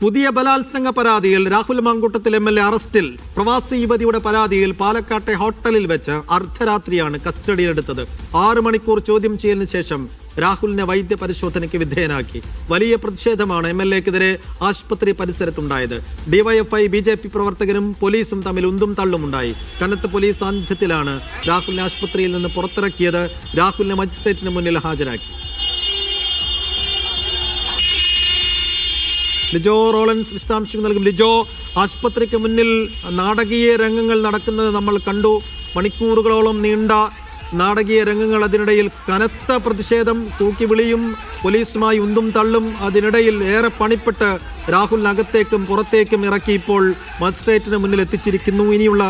പുതിയ ബലാത്സംഗ പരാതിയിൽ രാഹുൽ മാങ്കൂട്ടത്തിൽ MLA അറസ്റ്റിൽ. പ്രവാസി യുവതിയുടെ പരാതിയിൽ പാലക്കാട്ടെ ഹോട്ടലിൽ വെച്ച് അർദ്ധരാത്രിയാണ് കസ്റ്റഡിയിലെടുത്തത്. 6 മണിക്കൂർ ചോദ്യം ചെയ്യലിന് ശേഷം രാഹുലിനെ വൈദ്യ പരിശോധനയ്ക്ക് വിധേയനാക്കി. വലിയ പ്രതിഷേധമാണ് MLAക്കെതിരെ ആശുപത്രി പരിസരത്തുണ്ടായത്. DYFI BJP പ്രവർത്തകരും പോലീസും തമ്മിൽ ഉന്തും തള്ളുമുണ്ടായി. കനത്ത പോലീസ് സാന്നിധ്യത്തിലാണ് രാഹുലിനെ ആശുപത്രിയിൽ നിന്ന് പുറത്തിറക്കിയത്. രാഹുലിനെ മജിസ്ട്രേറ്റിന് മുന്നിൽ ഹാജരാക്കി. ലിജോ റോളൻസ് വിശദാംശങ്ങൾ നൽകും. ലിജോ, ആശുപത്രിക്ക് മുന്നിൽ നാടകീയ രംഗങ്ങൾ നടക്കുന്നത് നമ്മൾ കണ്ടു. മണിക്കൂറുകളോളം നീണ്ട നാടകീയ രംഗങ്ങൾ. അതിനിടയിൽ കനത്ത പ്രതിഷേധം, തൂക്കിവിളിയും പോലീസുമായി ഉന്തും തള്ളും. അതിനിടയിൽ ഏറെ പണിപ്പെട്ട് രാഹുലിനകത്തേക്കും പുറത്തേക്കും ഇറക്കി ഇപ്പോൾ മജിസ്ട്രേറ്റിന് മുന്നിൽ എത്തിച്ചിരിക്കുന്നു. ഇനിയുള്ള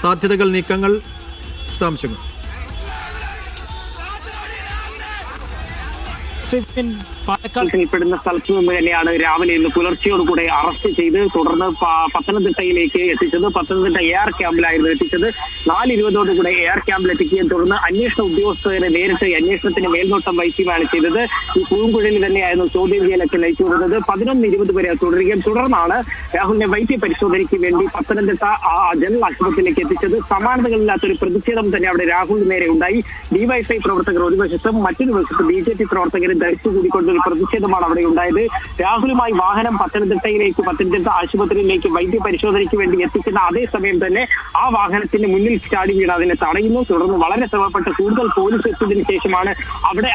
സാധ്യതകൾ, നീക്കങ്ങൾ, വിശദാംശങ്ങൾ. പ്പെടുന്ന സ്ഥലത്തു നിന്ന് തന്നെയാണ് രാവിലെ ഇന്ന് പുലർച്ചയോടുകൂടെ അറസ്റ്റ് ചെയ്ത് തുടർന്ന് പത്തനംതിട്ടയിലേക്ക് എത്തിച്ചത്. പത്തനംതിട്ട എയർ ക്യാമ്പിലായിരുന്നു എത്തിച്ചത്. 4:20 എയർ ക്യാമ്പിൽ എത്തിക്കുകയും തുടർന്ന് അന്വേഷണ ഉദ്യോഗസ്ഥരെ നേരിട്ട് അന്വേഷണത്തിന് മേൽനോട്ടം വഹിക്കുകയാണ് ചെയ്തത്. ഈ പൂങ്കുഴലിൽ തന്നെയായിരുന്നു ചോദ്യം ചെയ്യലൊക്കെ നയിച്ചുകൊടുത്തത്. 11:20 വരെ തുടരുകയും തുടർന്നാണ് രാഹുലിനെ വൈദ്യ പരിശോധനയ്ക്ക് വേണ്ടി പത്തനംതിട്ട ജനറൽ ആശുപത്രിയിലേക്ക് എത്തിച്ചത്. സമാനതകളില്ലാത്തൊരു പ്രതിഷേധം തന്നെ അവിടെ രാഹുലിന് നേരെ ഉണ്ടായി. DYFI പ്രവർത്തകർ ഒരു വശത്തും മറ്റൊരു വശത്ത് BJP പ്രവർത്തകരും ധരിച്ചുകൂടിക്കൊണ്ടൊരു പ്രതിഷേധമാണ് അവിടെ ഉണ്ടായത്. രാഹുലുമായി വാഹനം പത്തനംതിട്ട ആശുപത്രിയിലേക്ക് വൈദ്യ പരിശോധനയ്ക്ക് വേണ്ടി എത്തിക്കുന്ന അതേസമയം തന്നെ ആ വാഹനത്തിന് മുന്നിൽ ചാടി വീണ് അതിനെ തടയുന്നു. തുടർന്ന് വളരെ ശ്രമപ്പെട്ട് കൂടുതൽ പോലീസ് എത്തിയതിനു ശേഷമാണ്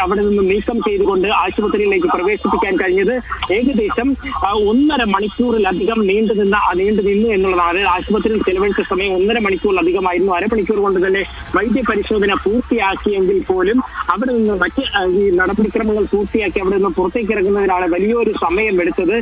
അവിടെ നിന്ന് നീക്കം ചെയ്തുകൊണ്ട് ആശുപത്രിയിലേക്ക് പ്രവേശിപ്പിക്കാൻ കഴിഞ്ഞത്. ഏകദേശം 1.5 മണിക്കൂറിലധികം നീണ്ടു നിന്നു എന്നുള്ളതാണ്. ആശുപത്രിയിൽ ചെലവഴിച്ച സമയം 1.5 മണിക്കൂറിലധികമായിരുന്നു. അരമണിക്കൂർ കൊണ്ട് തന്നെ വൈദ്യ പരിശോധന പൂർത്തിയാക്കിയെങ്കിൽ പോലും അവിടെ നിന്ന് മറ്റ് നടപടിക്രമങ്ങൾ പൂർത്തിയാക്കി അവിടെ നിന്ന് പുറത്തേക്ക് ഇറങ്ങുന്നതിനാണ് വലിയൊരു സമയം എടുത്തത്.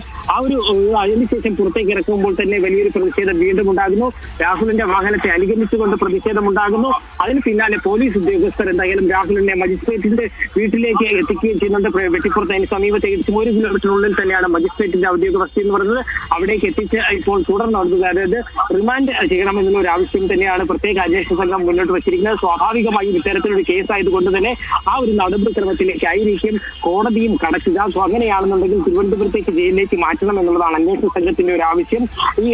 അതിനുശേഷം പുറത്തേക്ക് ഇറക്കുമ്പോൾ തന്നെ വലിയൊരു പ്രതിഷേധം വീണ്ടും ഉണ്ടാകുന്നു. രാഹുലിന്റെ വാഹനത്തെ അനുഗമിച്ചുകൊണ്ട് പ്രതിഷേധം ഉണ്ടാകുന്നു. അതിന് പിന്നാലെ പോലീസ് ഉദ്യോഗസ്ഥർ എന്തായാലും രാഹുലിനെ മജിസ്ട്രേറ്റിന്റെ വീട്ടിലേക്ക് എത്തിക്കുകയും ചെയ്യുന്നുണ്ട്. വെട്ടിപ്പുറത്ത് അതിന് സമീപത്ത് 1 കിലോമീറ്ററിനുള്ളിൽ തന്നെയാണ് മജിസ്ട്രേറ്റിന്റെ ഔദ്യോഗിക വസതി എന്ന് പറയുന്നത്. അവിടേക്ക് എത്തിച്ച് ഇപ്പോൾ തുടർന്ന് അതായത് റിമാൻഡ് ചെയ്യണമെന്നുള്ള ഒരു ആവശ്യം തന്നെയാണ് പ്രത്യേക അന്വേഷണ സംഘം മുന്നോട്ട് വച്ചിരിക്കുന്നത്. സ്വാഭാവികമായും ഇത്തരത്തിലൊരു കേസ് ആയതുകൊണ്ട് തന്നെ ആ ഒരു നടപടിക്രമത്തിലേക്ക് ആയിരിക്കും കോടതിയും കടക്കുക. സോ അങ്ങനെയാണെന്നുണ്ടെങ്കിൽ തിരുവനന്തപുരത്തേക്ക് ജയിലിലേക്ക് മാറ്റണം എന്നുള്ളതാണ് അന്വേഷണ സംഘത്തിന്റെ ഒരു ആവശ്യം. ഈ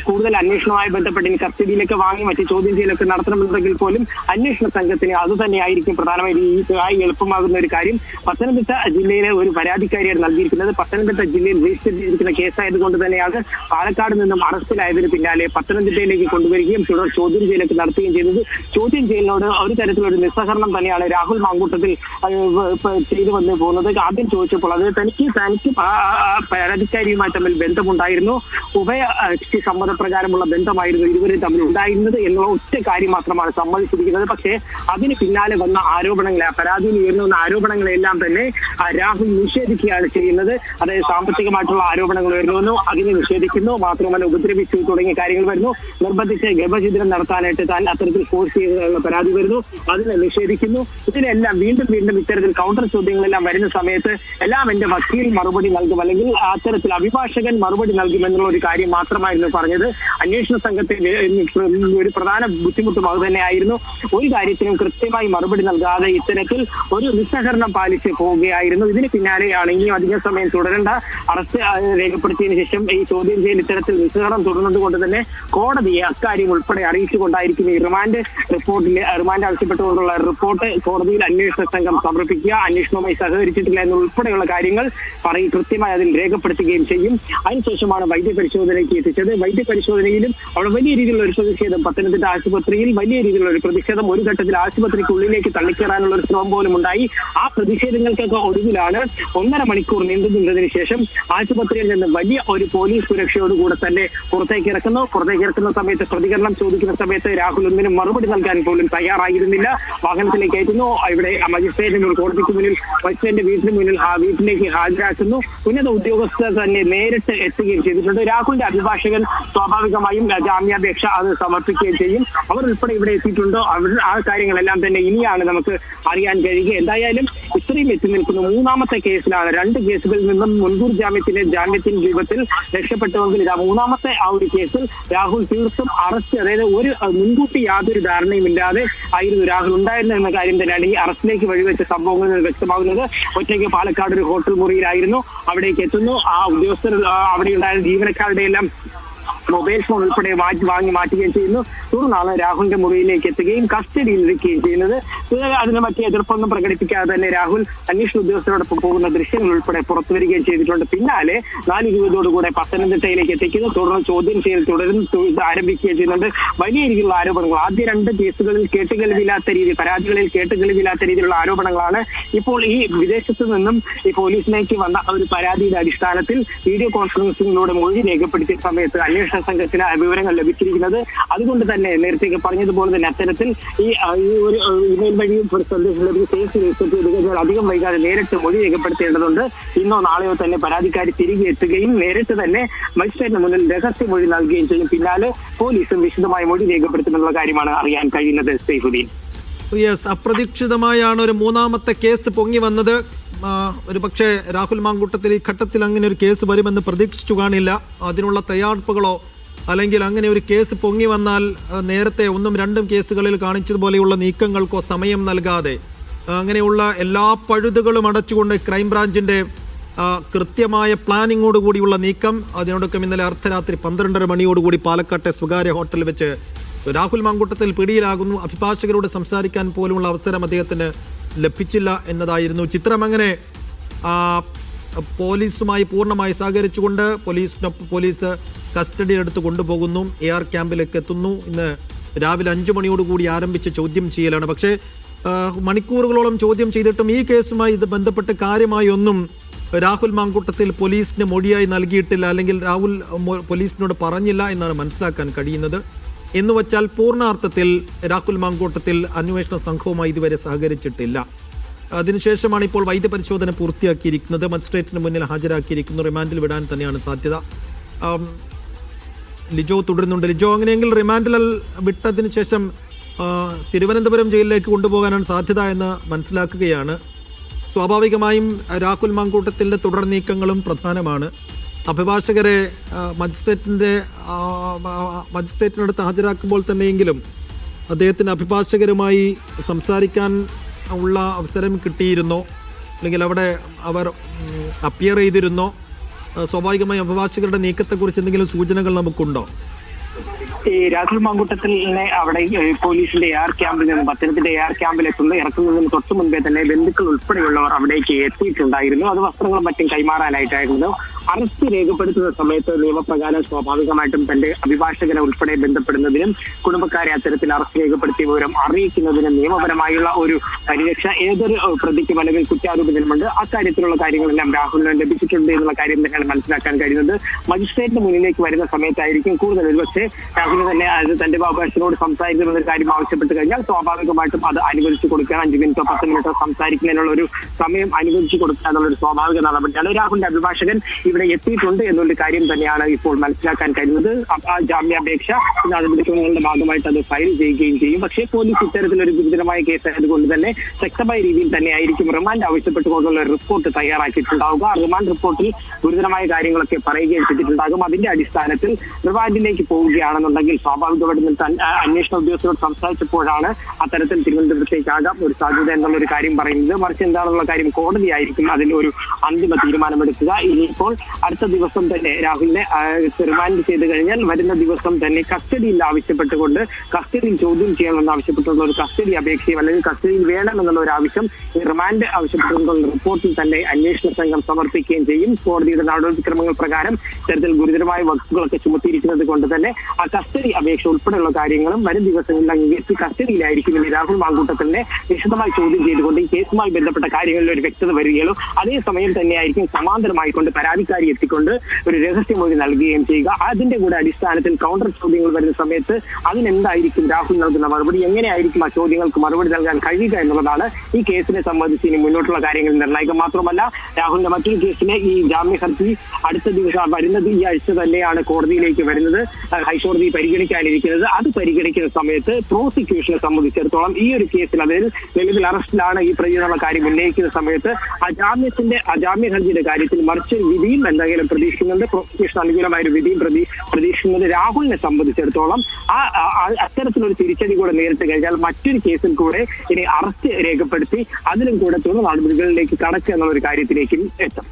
കൂടുതൽ അന്വേഷണവുമായി ബന്ധപ്പെട്ട് ഇനി കസ്റ്റഡിയിലൊക്കെ വാങ്ങി മറ്റ് ചോദ്യം ചെയ്യലൊക്കെ നടത്തണമെന്നുണ്ടെങ്കിൽ പോലും അന്വേഷണ സംഘത്തിന് അത് തന്നെയായിരിക്കും പ്രധാനമായും എളുപ്പമാകുന്ന ഒരു കാര്യം. പത്തനംതിട്ട ജില്ലയിലെ ഒരു പരാതിക്കാരിയാണ് നൽകിയിരിക്കുന്നത്. പത്തനംതിട്ട ജില്ലയിൽ രജിസ്റ്റർ ചെയ്തിരിക്കുന്ന കേസായതുകൊണ്ട് തന്നെയാണ് പാലക്കാട് നിന്നും അറസ്റ്റിലായതിന് പിന്നാലെ പത്തനംതിട്ടയിലേക്ക് കൊണ്ടുവരികയും തുടർ ചോദ്യം ചെയ്യലൊക്കെ നടത്തുകയും ചെയ്തത്. ചോദ്യം ചെയ്യലിനോട് ഒരു തരത്തിലൊരു നിസ്സഹരണം തന്നെയാണ് രാഹുൽ മാങ്കൂട്ടത്തിൽ ചെയ്തു വന്നു പോകുന്നത്. ആദ്യം ചോദിച്ചപ്പോൾ അത് തനിക്ക് പരാതിക്കാരിയുമായി തമ്മിൽ ബന്ധമുണ്ടായിരുന്നു, ഉഭയകക്ഷി സമ്മതപ്രകാരമുള്ള ബന്ധമായിരുന്നു ഇരുവരും തമ്മിൽ ഉണ്ടായിരുന്നത് എന്നുള്ള ഒറ്റ കാര്യം മാത്രമാണ് സമ്മതിച്ചിരിക്കുന്നത്. പക്ഷേ അതിന് പിന്നാലെ വന്ന ആരോപണങ്ങളെ, പരാതിയിൽ ഉയർന്നു വന്ന ആരോപണങ്ങളെല്ലാം തന്നെ രാഹുൽ നിഷേധിക്കുകയാണ് ചെയ്യുന്നത്. അതായത് സാമ്പത്തികമായിട്ടുള്ള ആരോപണങ്ങൾ ഉയർന്നു, അതിനെ നിഷേധിക്കുന്നു. മാത്രമല്ല ഉപദ്രവിച്ചു തുടങ്ങിയ കാര്യങ്ങൾ വരുന്നു. നിർബന്ധിച്ച് ഗർഭഛിദ്രം നടത്താനായിട്ട് താൻ അത്തരത്തിൽ ഫോഴ്സ് ചെയ്തതിനുള്ള പരാതി വരുന്നു, അതിനെ നിഷേധിക്കുന്നു. ഇതിനെല്ലാം വീണ്ടും ഇത്തരത്തിൽ കൗണ്ടർ ചോദ്യങ്ങളെല്ലാം വരുന്ന സമയത്ത് എല്ലാം എന്റെ വക്കീൽ മറുപടി നൽകും, അല്ലെങ്കിൽ അത്തരത്തിൽ അഭിഭാഷകൻ മറുപടി നൽകുമെന്നുള്ള ഒരു കാര്യം മാത്രമായിരുന്നു പറഞ്ഞത്. അന്വേഷണ സംഘത്തെ ഒരു പ്രധാന ബുദ്ധിമുട്ടും അത് തന്നെയായിരുന്നു. ഒരു കാര്യത്തിനും കൃത്യമായി മറുപടി നൽകാതെ ഇത്തരത്തിൽ ഒരു നിസ്സഹകരണം പാലിച്ച് പോവുകയായിരുന്നു. ഇതിന് പിന്നാലെയാണ് ഇനിയും അധികം സമയം തുടരേണ്ട, അറസ്റ്റ് രേഖപ്പെടുത്തിയതിനു ശേഷം ഈ ചോദ്യം ചെയ്യൽ ഇത്തരത്തിൽ നിസ്സഹകരണം തുടർന്നത് കൊണ്ട് തന്നെ കോടതിയെ അക്കാര്യം ഉൾപ്പെടെ അറിയിച്ചുകൊണ്ടായിരിക്കും ഈ റിമാൻഡ് ആവശ്യപ്പെട്ടുകൊണ്ടുള്ള റിപ്പോർട്ട് കോടതിയിൽ അന്വേഷണ സംഘം സമർപ്പിക്കുക. അന്വേഷണവുമായി സഹകരിച്ചിട്ടില്ല എന്നുൾപ്പെടെയുള്ള കാര്യങ്ങൾ കൃത്യമായി അതിൽ രേഖപ്പെടുത്തുകയും ചെയ്യും. അതിനുശേഷമാണ് വൈദ്യ പരിശോധനയ്ക്ക് എത്തിച്ചത്. വൈദ്യ പരിശോധനയിലും അവിടെ വലിയ രീതിയിലുള്ള ഒരു പ്രതിഷേധം, പത്തനംതിട്ട ആശുപത്രിയിൽ വലിയ രീതിയിലുള്ള ഒരു പ്രതിഷേധം, ഒരു ഘട്ടത്തിൽ ആശുപത്രിക്കുള്ളിലേക്ക് തള്ളിക്കയറാനുള്ള ഒരു ശ്രമം പോലും ഉണ്ടായി. ആ പ്രതിഷേധങ്ങൾക്കൊക്കെ ഒടുവിലാണ് 1.5 മണിക്കൂർ നീണ്ടുനിന്നതിന് ശേഷം ആശുപത്രിയിൽ നിന്ന് വലിയ ഒരു പോലീസ് സുരക്ഷയോടുകൂടെ തന്നെ പുറത്തേക്ക് ഇറക്കുന്ന സമയത്ത്, പ്രതികരണം ചോദിക്കുന്ന സമയത്ത് രാഹുൽ ഒന്നിനും മറുപടി നൽകാൻ പോലും തയ്യാറായിരുന്നില്ല. വാഹനത്തിലേക്ക് കയറ്റുന്നു, ഇവിടെ മജിസ്ട്രേറ്റിന് കോടതിക്ക് മുന്നിൽ, മജിസ്ട്രേറ്റിന്റെ വീട്ടിലേക്ക് ഹാജരാക്കുന്നു. ഉന്നത ഉദ്യോഗസ്ഥർ തന്നെ നേരിട്ട് എത്തുകയും ചെയ്തിട്ടുണ്ട്. രാഹുലിന്റെ അഭിഭാഷകൻ സ്വാഭാവികമായും ജാമ്യാപേക്ഷ അത് സമർപ്പിക്കുകയും ചെയ്യും. അവർ ഉൾപ്പെടെ ഇവിടെ എത്തിയിട്ടുണ്ടോ, ആ കാര്യങ്ങളെല്ലാം തന്നെ ഇനിയാണ് നമുക്ക് അറിയാൻ കഴിയുക. എന്തായാലും ഇത്രയും എത്തി നിൽക്കുന്നു 3ാമത്തെ കേസിലാണ്. 2 കേസുകളിൽ നിന്നും മുൻകൂർ ജാമ്യത്തിന് രൂപത്തിൽ രക്ഷപ്പെട്ടുവെങ്കിൽ ഇതാ 3ാമത്തെ ആ ഒരു കേസിൽ രാഹുൽ തീർത്തും അറസ്റ്റ്, അതായത് ഒരു മുൻകൂട്ടി യാതൊരു ധാരണയും ഇല്ലാതെ ആയിരുന്നു രാഹുൽ ഉണ്ടായിരുന്നത് എന്ന കാര്യം തന്നെയാണ് ഈ അറസ്റ്റിലേക്ക് വഴിവെച്ച സംഭവങ്ങളിൽ വ്യക്തമാകുന്നത്. ഒറ്റയ്ക്ക് ഉച്ചയ്ക്ക് പാലക്കാട് ഒരു ഹോട്ടൽ മുറിയിലായിരുന്നു. അവിടേക്ക് എത്തുന്നു. ആ ഉദ്യോഗസ്ഥർ അവിടെ ഉണ്ടായിരുന്ന ജീവനക്കാരുടെ എല്ലാം മൊബൈൽ ഫോൺ ഉൾപ്പെടെ മാറ്റുകയും ചെയ്യുന്നു. തുടർന്നാണ് രാഹുലിന്റെ മുറിയിലേക്ക് എത്തുകയും കസ്റ്റഡിയിൽ എടുക്കുകയും ചെയ്യുന്നത്. അതിന് മറ്റേ എതിർപ്പൊന്നും പ്രകടിപ്പിക്കാതെ തന്നെ രാഹുൽ അന്വേഷണ ഉദ്യോഗസ്ഥരോടൊപ്പം പോകുന്ന ദൃശ്യങ്ങൾ ഉൾപ്പെടെ പുറത്തു വരികയും ചെയ്തിട്ടുണ്ട്. പിന്നാലെ 4:20 പത്തനംതിട്ടയിലേക്ക് എത്തിക്കുന്നു. തുടർന്ന് ചോദ്യം ചെയ്യൽ ആരംഭിക്കുകയും ചെയ്യുന്നുണ്ട്. വലിയ രീതിയിലുള്ള ആരോപണങ്ങൾ ആദ്യ 2 കേസുകളിൽ പരാതികളിൽ കേട്ടുകേൾവിയില്ലാത്ത രീതിയിലുള്ള ആരോപണങ്ങളാണ്. ഇപ്പോൾ ഈ വിദേശത്ത് നിന്നും ഈ പോലീസിലേക്ക് വന്ന ഒരു പരാതിയുടെ അടിസ്ഥാനത്തിൽ വീഡിയോ കോൺഫറൻസിംഗിലൂടെ മൊഴി രേഖപ്പെടുത്തിയ സമയത്ത് അന്വേഷണ സംഘത്തിന് വിവരങ്ങൾ ലഭിച്ചിരിക്കുന്നത്. അതുകൊണ്ട് തന്നെ നേരത്തെ പറഞ്ഞതുപോലെ തന്നെ അത്തരത്തിൽ ഈ ഒരു ഇമെയിൽ വഴിയും സന്ദേശം ലഭിച്ച കേസ് രജിസ്റ്റർ ചെയ്ത് അധികം വൈകാതെ നേരിട്ട് മൊഴി രേഖപ്പെടുത്തേണ്ടതുണ്ട്. ഇന്നോ നാളെയോ തന്നെ പരാതിക്കാരി തിരികെ എത്തുകയും നേരിട്ട് തന്നെ മജിസ്ട്രേറ്റിന് മുന്നിൽ രഹസ്യ മൊഴി നൽകുകയും ചെയ്യും. പിന്നാലെ പോലീസും വിശദമായ മൊഴി രേഖപ്പെടുത്തുമെന്നുള്ള കാര്യമാണ് അറിയാൻ കഴിയുന്നത്. സൈഫുദ്ദീൻ, യെസ്, അപ്രതീക്ഷിതമായാണ് ഒരു 3ാമത്തെ കേസ് പൊങ്ങി വന്നത്. ഒരു പക്ഷേ രാഹുൽ മാങ്കൂട്ടത്തിൽ ഈ ഘട്ടത്തിൽ അങ്ങനെ ഒരു കേസ് വരുമെന്ന് പ്രതീക്ഷിച്ചു കാണില്ല. അതിനുള്ള തയ്യാറെടുപ്പുകളോ അല്ലെങ്കിൽ അങ്ങനെ ഒരു കേസ് പൊങ്ങി വന്നാൽ നേരത്തെ 1ഉം 2ഉം കേസുകളിൽ കാണിച്ചതുപോലെയുള്ള നീക്കങ്ങൾക്കോ സമയം നൽകാതെ അങ്ങനെയുള്ള എല്ലാ പഴുതുകളും അടച്ചുകൊണ്ട് ക്രൈംബ്രാഞ്ചിന്റെ കൃത്യമായ പ്ലാനിങ്ങോടുകൂടിയുള്ള നീക്കം. അതിനോടൊപ്പം ഇന്നലെ അർദ്ധരാത്രി 12:30 മണിയോടുകൂടി പാലക്കാട്ടെ സ്വകാര്യ ഹോട്ടലിൽ വെച്ച് രാഹുൽ മാങ്കൂട്ടത്തിൽ പിടിയിലാകുന്നു. അഭിഭാഷകരോട് സംസാരിക്കാൻ പോലുമുള്ള അവസരം അദ്ദേഹത്തിന് ലഭിച്ചില്ല എന്നതായിരുന്നു ചിത്രം. അങ്ങനെ പോലീസുമായി പൂർണ്ണമായി സഹകരിച്ചുകൊണ്ട് പോലീസ് കസ്റ്റഡിയിലെടുത്ത് കൊണ്ടുപോകുന്നു. AR ക്യാമ്പിലേക്ക് എത്തുന്നു. ഇന്ന് രാവിലെ 5 മണിയോടുകൂടി ആരംഭിച്ച ചോദ്യം ചെയ്യലാണ്. പക്ഷേ മണിക്കൂറുകളോളം ചോദ്യം ചെയ്തിട്ടും ഈ കേസുമായി ഇത് ബന്ധപ്പെട്ട് കാര്യമായി ഒന്നും രാഹുൽ മാങ്കൂട്ടത്തിൽ പോലീസിന് മൊഴിയായി നൽകിയിട്ടില്ല, അല്ലെങ്കിൽ രാഹുൽ പോലീസിനോട് പറഞ്ഞില്ല എന്നാണ് മനസ്സിലാക്കാൻ കഴിയുന്നത്. എന്നുവച്ചാൽ പൂർണ്ണാർത്ഥത്തിൽ രാഹുൽ മാങ്കൂട്ടത്തിൽ അന്വേഷണ സംഘവുമായി ഇതുവരെ സഹകരിച്ചിട്ടില്ല. അതിനുശേഷമാണ് ഇപ്പോൾ വൈദ്യപരിശോധന പൂർത്തിയാക്കിയിരിക്കുന്നത്. മജിസ്ട്രേറ്റിന് മുന്നിൽ ഹാജരാക്കിയിരിക്കുന്നു. റിമാൻഡിൽ വിടാൻ തന്നെയാണ് സാധ്യത. ലിജോ തുടരുന്നുണ്ട്. ലിജോ, അങ്ങനെയെങ്കിൽ റിമാൻഡിൽ വിട്ടതിന് ശേഷം തിരുവനന്തപുരം ജയിലിലേക്ക് കൊണ്ടുപോകാനാണ് സാധ്യത എന്ന് മനസ്സിലാക്കുകയാണ്. സ്വാഭാവികമായും രാഹുൽ മാങ്കൂട്ടത്തിൻ്റെ തുടർ നീക്കങ്ങളും പ്രധാനമാണ്. അഭിഭാഷകരെ മജിസ്ട്രേറ്റിനടുത്ത് ഹാജരാക്കുമ്പോൾ തന്നെയെങ്കിലും അദ്ദേഹത്തിന് അഭിഭാഷകരുമായി സംസാരിക്കാൻ ഉള്ള അവസരം കിട്ടിയിരുന്നോ, അല്ലെങ്കിൽ അവിടെ അവർ അപ്പിയർ ചെയ്തിരുന്നോ? സ്വാഭാവികമായും അഭിഭാഷകരുടെ നീക്കത്തെക്കുറിച്ച് എന്തെങ്കിലും സൂചനകൾ നമുക്കുണ്ടോ? ഈ രാഹുൽ മാങ്കൂട്ടത്തിനെ അവിടെ പോലീസിന്റെ AR ക്യാമ്പിൽ നിന്ന് പത്തനംതിട്ട AR ക്യാമ്പിൽ ഇറക്കുന്നതിന് തൊട്ട് മുൻപേ തന്നെ ബന്ധുക്കൾ ഉൾപ്പെടെയുള്ളവർ അവിടേക്ക് എത്തിയിട്ടുണ്ടായിരുന്നു. അത് വസ്ത്രങ്ങളും മറ്റും കൈമാറാനായിട്ടായിരുന്നു. അറസ്റ്റ് രേഖപ്പെടുത്തുന്ന സമയത്ത് നിയമപ്രകാരം സ്വാഭാവികമായിട്ടും തന്റെ അഭിഭാഷകനെ ഉൾപ്പെടെ ബന്ധപ്പെടുന്നതിനും കുടുംബക്കാരെ അത്തരത്തിൽ അറസ്റ്റ് രേഖപ്പെടുത്തിയ വിവരം അറിയിക്കുന്നതിനും നിയമപരമായുള്ള ഒരു പരിരക്ഷ ഏതൊരു പ്രതിക്കും അല്ലെങ്കിൽ കുറ്റാരോപിതനുമുണ്ട്. അക്കാര്യത്തിലുള്ള കാര്യങ്ങളെല്ലാം രാഹുലിന് ലഭിച്ചിട്ടുണ്ട് എന്നുള്ള കാര്യം തന്നെയാണ് മനസ്സിലാക്കാൻ കഴിയുന്നത്. മജിസ്ട്രേറ്റിന് മുന്നിലേക്ക് വരുന്ന സമയത്തായിരിക്കും കൂടുതൽ ഒരുപക്ഷെ രാഹുലിന് തന്നെ തന്റെ അഭിഭാഷകനോട് സംസാരിക്കുന്ന കാര്യം ആവശ്യപ്പെട്ട് കഴിഞ്ഞാൽ സ്വാഭാവികമായിട്ടും അത് അനുവദിച്ചു കൊടുക്കാൻ 5 മിനിറ്റോ 10 മിനിറ്റോ സംസാരിക്കുന്നതിനുള്ള ഒരു സമയം അനുവദിച്ചു കൊടുക്കുക എന്നുള്ളൊരു സ്വാഭാവിക നടപടിയാണ്. രാഹുലിന്റെ അഭിഭാഷകൻ ഇവിടെ എത്തിയിട്ടുണ്ട് എന്നുള്ള കാര്യം തന്നെയാണ് ഇപ്പോൾ മനസ്സിലാക്കാൻ കഴിയുന്നത്. ആ ജാമ്യാപേക്ഷ നടപടിക്രമങ്ങളുടെ ഭാഗമായിട്ട് അത് ഫയൽ ചെയ്യുകയും ചെയ്യും. പക്ഷേ പോലീസ് ഇത്തരത്തിലൊരു ഗുരുതരമായ കേസായതുകൊണ്ട് തന്നെ ശക്തമായ രീതിയിൽ തന്നെ ആയിരിക്കും റിമാൻഡ് ആവശ്യപ്പെട്ടുകൊണ്ടുള്ള റിപ്പോർട്ട് തയ്യാറാക്കിയിട്ടുണ്ടാവുക. റിമാൻഡ് റിപ്പോർട്ടിൽ ഗുരുതരമായ കാര്യങ്ങളൊക്കെ പറയുകയും ചെയ്തിട്ടുണ്ടാകും. അതിന്റെ അടിസ്ഥാനത്തിൽ റിമാൻഡിലേക്ക് പോവുകയാണെന്നുണ്ടെങ്കിൽ സ്വാഭാവികമായിട്ടും അന്വേഷണ ഉദ്യോഗസ്ഥരോട് സംസാരിച്ചപ്പോഴാണ് അത്തരത്തിൽ തിരുവനന്തപുരത്തേക്കാകാം ഒരു സാധ്യത എന്നുള്ളൊരു കാര്യം പറയുന്നത്. മറിച്ച് എന്താണെന്നുള്ള കാര്യം കോടതിയായിരിക്കും അതിൽ ഒരു അന്തിമ തീരുമാനമെടുക്കുക. ഇനിയിപ്പോൾ അടുത്ത ദിവസം തന്നെ രാഹുലിനെ റിമാൻഡ് ചെയ്ത് കഴിഞ്ഞാൽ വരുന്ന ദിവസം തന്നെ കസ്റ്റഡിയിൽ ആവശ്യപ്പെട്ടുകൊണ്ട് കസ്റ്റഡിയിൽ ചോദ്യം ചെയ്യണമെന്ന് ആവശ്യപ്പെട്ടുള്ള ഒരു കസ്റ്റഡി അപേക്ഷയും അല്ലെങ്കിൽ കസ്റ്റഡിയിൽ വേണമെന്നുള്ള ഒരു ആവശ്യം ഈ റിമാൻഡ് ആവശ്യപ്പെട്ടുകൊണ്ടുള്ള റിപ്പോർട്ടിൽ തന്നെ അന്വേഷണ സംഘം സമർപ്പിക്കുകയും ചെയ്യും. കോടതിയുടെ നടപടിക്രമങ്ങൾ പ്രകാരം ഇത്തരത്തിൽ ഗുരുതരമായ വകുപ്പുകളൊക്കെ ചുമത്തിയിരിക്കുന്നത് കൊണ്ട് തന്നെ ആ കസ്റ്റഡി അപേക്ഷ ഉൾപ്പെടെയുള്ള കാര്യങ്ങളും വരും ദിവസങ്ങളിൽ അംഗീകരിച്ച് കസ്റ്റഡിയിലായിരിക്കും ഇനി രാഹുൽ മാങ്കൂട്ടത്തിനെ വിശദമായി ചോദ്യം ചെയ്തുകൊണ്ട് ഈ കേസുമായി ബന്ധപ്പെട്ട കാര്യങ്ങളിൽ ഒരു വ്യക്തത വരികയുള്ളൂ. അതേസമയം തന്നെയായിരിക്കും സമാന്തരമായിക്കൊണ്ട് പരാതിക്കാരി എത്തിക്കൊണ്ട് ഒരു രഹസ്യമൊഴി നൽകുകയും ചെയ്യുക. അതിന്റെ കൂടെ അടിസ്ഥാനത്തിൽ കൗണ്ടർ ചോദ്യങ്ങൾ വരുന്ന സമയത്ത് അതിനെന്തായിരിക്കും രാഹുൽ നൽകുന്ന മറുപടി, എങ്ങനെയായിരിക്കും ആ ചോദ്യങ്ങൾക്ക് മറുപടി നൽകാൻ കഴിയുക എന്നുള്ളതാണ് ഈ കേസിനെ സംബന്ധിച്ച് ഇനി മുന്നോട്ടുള്ള കാര്യങ്ങൾ നിർണ്ണയിക്കുക. മാത്രമല്ല രാഹുലിന്റെ മറ്റൊരു കേസിനെ ഈ ജാമ്യ ഹർജി അടുത്ത ദിവസം വരുന്നത് ഈ ആഴ്ച തന്നെയാണ് കോടതിയിലേക്ക് വരുന്നത്, ഹൈക്കോടതി പരിഗണിക്കാനിരിക്കുന്നത്. അത് പരിഗണിക്കുന്ന സമയത്ത് പ്രോസിക്യൂഷനെ സംബന്ധിച്ചിടത്തോളം ഈ ഒരു കേസിൽ, അതായത് നിലവിൽ അറസ്റ്റിലാണ് ഈ പ്രതി എന്നുള്ള കാര്യം ഉന്നയിക്കുന്ന സമയത്ത് ആ ജാമ്യ ഹർജിയുടെ കാര്യത്തിൽ മറിച്ച് വിധിയിൽ എന്തായാലും പ്രതീക്ഷിക്കുന്നത് പ്രോസിക്യൂഷൻ അനുകൂലമായ ഒരു വിധിയും പ്രതീക്ഷിക്കുന്നത് രാഹുലിനെ സംബന്ധിച്ചിടത്തോളം അത്തരത്തിലൊരു തിരിച്ചടി കൂടെ നേരിട്ട് കഴിഞ്ഞാൽ മറ്റൊരു കേസിൽ കൂടെ ഇനി അറസ്റ്റ് രേഖപ്പെടുത്തി അതിലും കൂടെ തുടർ നടപടികളിലേക്ക് കടക്കുക എന്നുള്ള ഒരു കാര്യത്തിലേക്കും എത്തും.